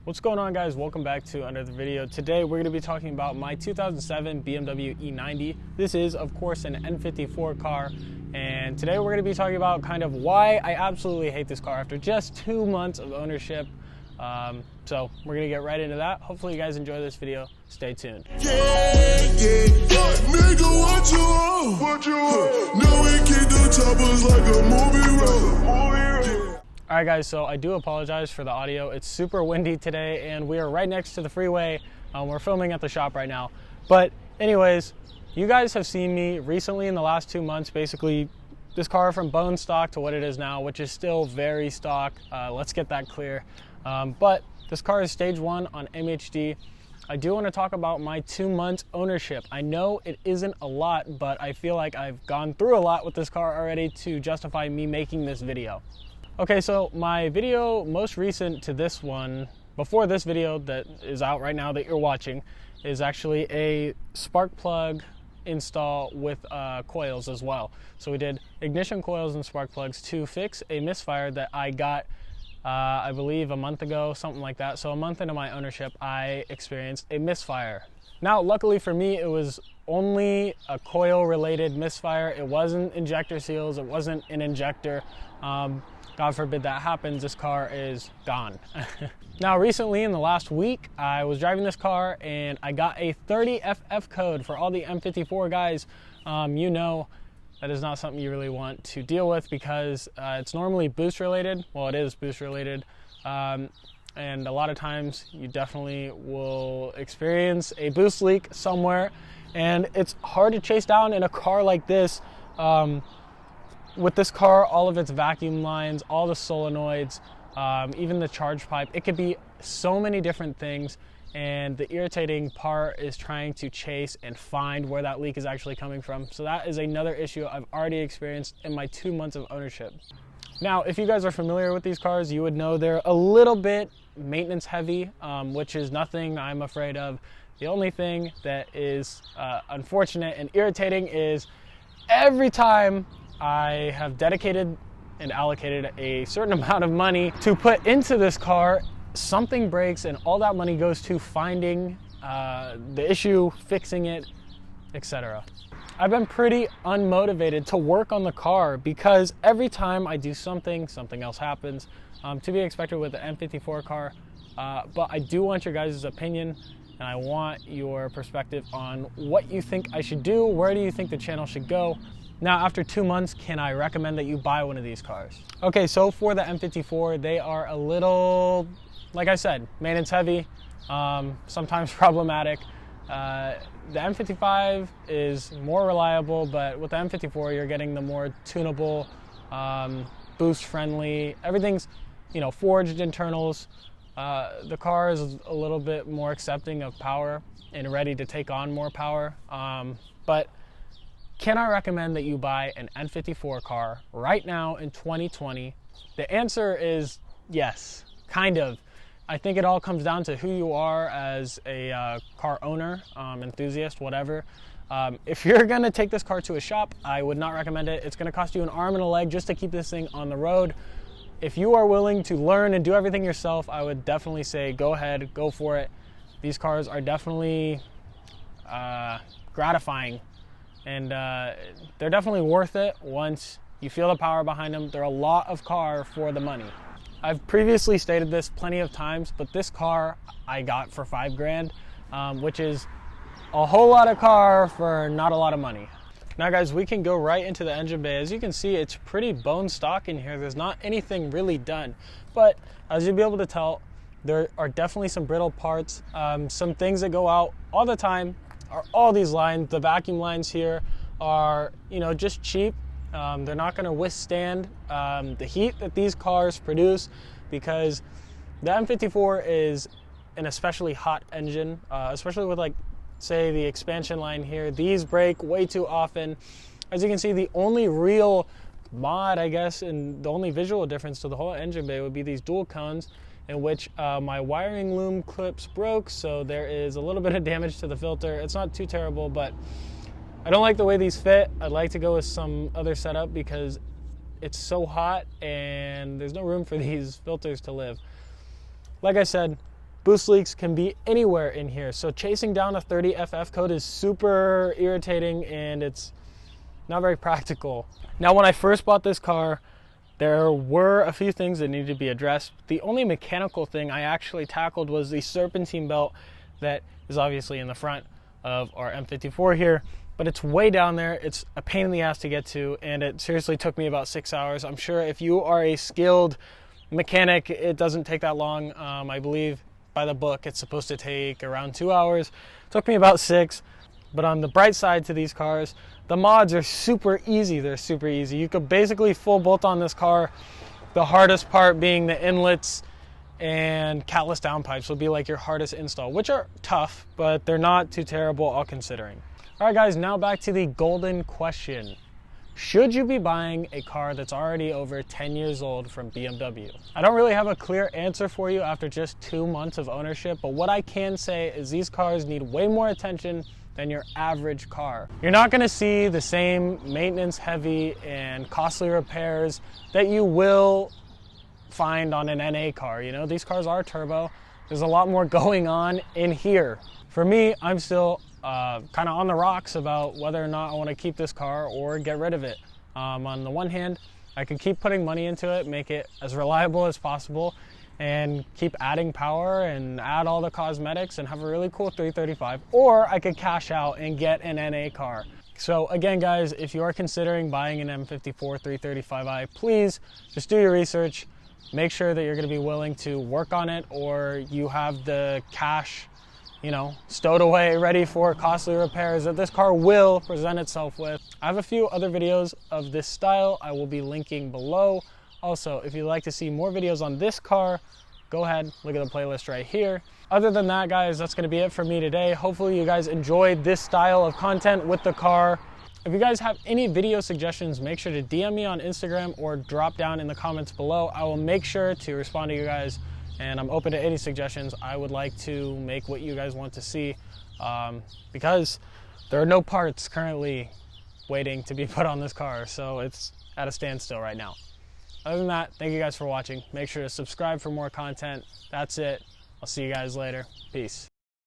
What's going on, guys? Welcome back to another video. Today we're going to be talking about my 2007 BMW E90. This is of course an N54 car, and today we're going to be talking about kind of why I absolutely hate this car after just 2 months of ownership. So we're going to get right into that. Hopefully you guys enjoy this video. Stay tuned. Nigga, what you want? What you want? No, we keep the choppers like a movie road. Alright guys, so I do apologize for the audio. It's super windy today and we are right next to the freeway. We're filming at the shop right now. But anyways, you guys have seen me recently in the last 2 months, basically this car from bone stock to what it is now, which is still very stock. Let's get that clear. But this car is stage 1 on MHD. I do want to talk about my 2 months ownership. I know it isn't a lot, but I feel like I've gone through a lot with this car already to justify me making this video. Okay, so my video most recent to this one, before this video that is out right now that you're watching, is actually a spark plug install with coils as well. So we did ignition coils and spark plugs to fix a Misfire that I got I believe a month ago, something like that. So a month into my ownership, I experienced a Misfire. Now, luckily for me, it was only a coil related Misfire. It wasn't injector seals, it wasn't an injector. God forbid that happens, this car is gone. Now, recently in the last week, I was driving this car and I got a 30FF code. For all the M54 guys, you know that is not something you really want to deal with because it's normally boost related. Well, it is boost related. And a lot of times you definitely will experience a boost leak somewhere. And it's hard to chase down in a car like this. With this car, all of its vacuum lines, all the solenoids, even the charge pipe, it could be so many different things. And the irritating part is trying to chase and find where that leak is actually coming from. So that is another issue I've already experienced in my 2 months of ownership. Now, if you guys are familiar with these cars, you would know they're a little bit maintenance heavy, which is nothing I'm afraid of. The only thing that is unfortunate and irritating is every time I have dedicated and allocated a certain amount of money to put into this car, something breaks and all that money goes to finding the issue, fixing it, etc. I've been pretty unmotivated to work on the car because every time I do something else happens. To be expected with the M54 car, but I do want your guys' opinion and I want your perspective on what you think I should do. Where do you think the channel should go? Now, after 2 months, can I recommend that you buy one of these cars? Okay, so for the M54, they are a little, like I said, maintenance heavy, sometimes problematic. The M55 is more reliable, but with the M54, you're getting the more tunable, boost friendly, everything's, forged internals. The car is a little bit more accepting of power and ready to take on more power. But can I recommend that you buy an N54 car right now in 2020? The answer is yes, kind of. I think it all comes down to who you are as a car owner, enthusiast, whatever. If you're gonna take this car to a shop, I would not recommend it. It's gonna cost you an arm and a leg just to keep this thing on the road. If you are willing to learn and do everything yourself, I would definitely say go ahead, go for it. These cars are definitely gratifying. And they're definitely worth it once you feel the power behind them. They're a lot of car for the money. I've previously stated this plenty of times, but this car I got for $5 grand, which is a whole lot of car for not a lot of money. Now guys, we can go right into the engine bay. As you can see, it's pretty bone stock in here. There's not anything really done, but as you'll be able to tell, there are definitely some brittle parts, some things that go out all the time. Are all these lines. The vacuum lines here are, just cheap. They're not going to withstand the heat that these cars produce because the M54 is an especially hot engine, especially with say the expansion line here. These break way too often. As you can see, the only real mod, I guess, and the only visual difference to the whole engine bay would be these dual cones, in which my wiring loom clips broke, so there is a little bit of damage to the filter. It's not too terrible, but I don't like the way these fit. I'd like to go with some other setup because it's so hot and there's no room for these filters to live. Like I said, boost leaks can be anywhere in here. So chasing down a 30 FF code is super irritating and it's not very practical. Now, when I first bought this car, there were a few things that needed to be addressed. The only mechanical thing I actually tackled was the serpentine belt that is obviously in the front of our M54 here, but it's way down there. It's a pain in the ass to get to, and it seriously took me about 6 hours. I'm sure if you are a skilled mechanic, it doesn't take that long. I believe by the book, it's supposed to take around 2 hours. It took me about 6. But on the bright side to these cars, the mods are super easy. They're super easy. You could basically full bolt on this car. The hardest part being the inlets and catless downpipes will be like your hardest install, which are tough, but they're not too terrible all considering. All right, guys, now back to the golden question. Should you be buying a car that's already over 10 years old from BMW? I don't really have a clear answer for you after just 2 months of ownership, but what I can say is these cars need way more attention than your average car. You're not gonna see the same maintenance heavy and costly repairs that you will find on an NA car. You know, these cars are turbo. There's a lot more going on in here. For me, I'm still kind of on the rocks about whether or not I want to keep this car or get rid of it. On the one hand, I could keep putting money into it, make it as reliable as possible, and keep adding power and add all the cosmetics and have a really cool 335, or I could cash out and get an NA car. So again, guys, if you are considering buying an M54 335i, please just do your research. Make sure that you're going to be willing to work on it, or you have the cash, you know, stowed away ready for costly repairs that this car will present itself with. I have a few other videos of this style I will be linking below. Also, if you'd like to see more videos on this car, go ahead, look at the playlist right here. Other than that, guys, that's gonna be it for me today. Hopefully you guys enjoyed this style of content with the car. If you guys have any video suggestions, make sure to DM me on Instagram or drop down in the comments below. I will make sure to respond to you guys, and I'm open to any suggestions. I would like to make what you guys want to see because there are no parts currently waiting to be put on this car, so it's at a standstill right now. Other than that, thank you guys for watching. Make sure to subscribe for more content. That's it. I'll see you guys later. Peace.